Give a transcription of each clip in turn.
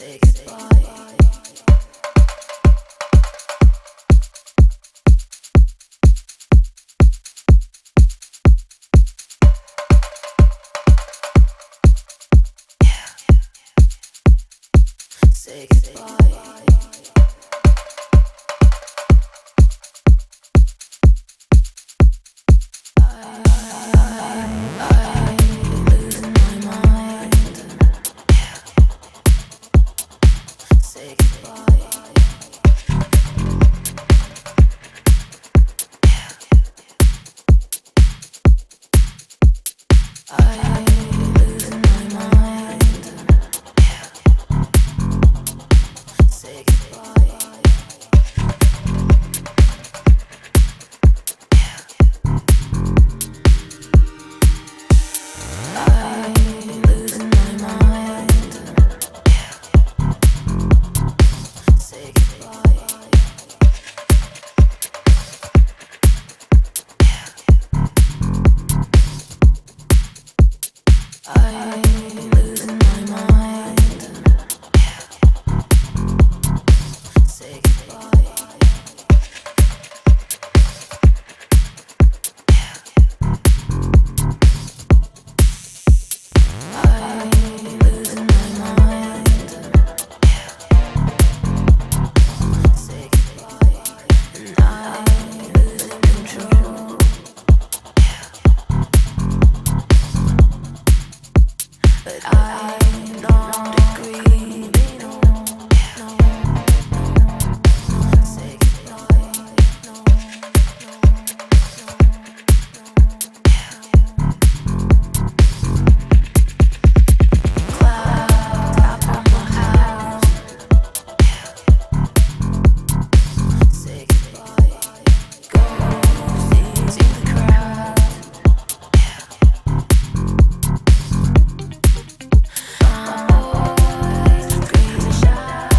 Say goodbye. Say goodbye. I'm losing my mind. Say goodbye. I'm losing my mind. Say goodbye. I'm losing my mind. Say goodbye. I'm losing my mind. Say goodbye. I'm losing my mind. Say goodbye. And I'm losing control. But I'm not agree. No, no, no. Say goodbye. No, no, cloud top of my house. Say goodbye. Ghosties in the crowd. My boys scream and shout.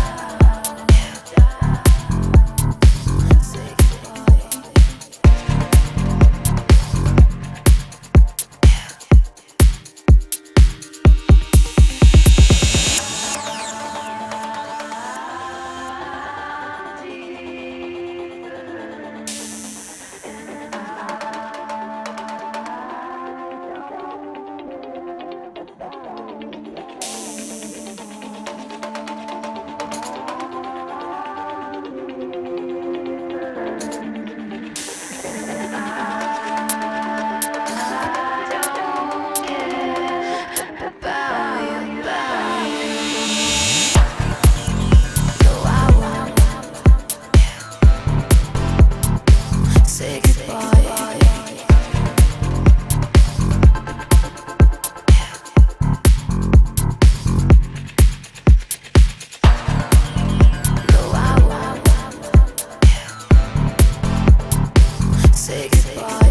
Say goodbye. Say goodbye. No, I won't. Say goodbye.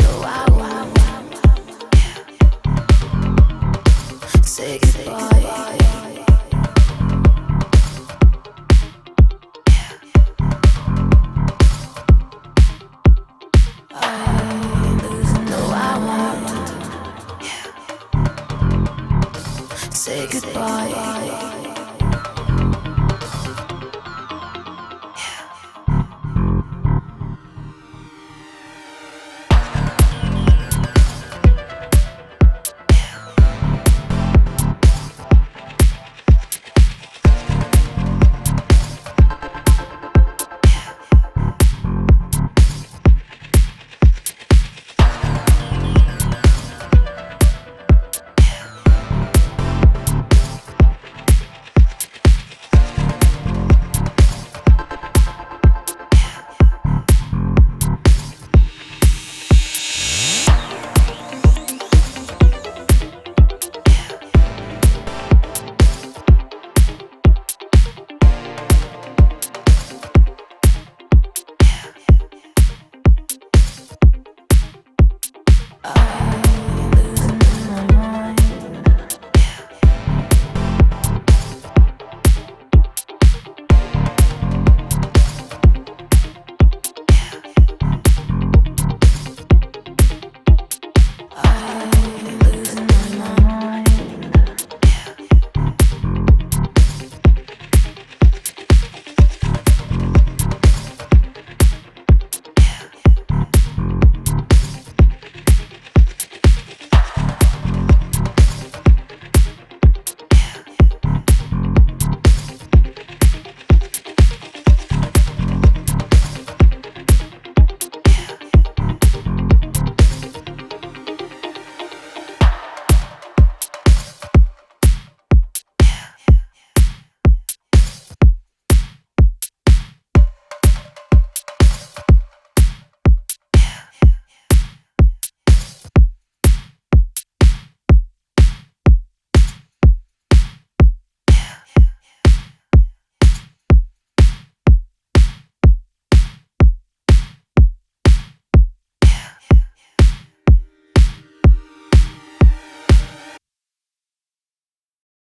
No, I won't. Say goodbye. I'm losing, no, I won't. Say goodbye.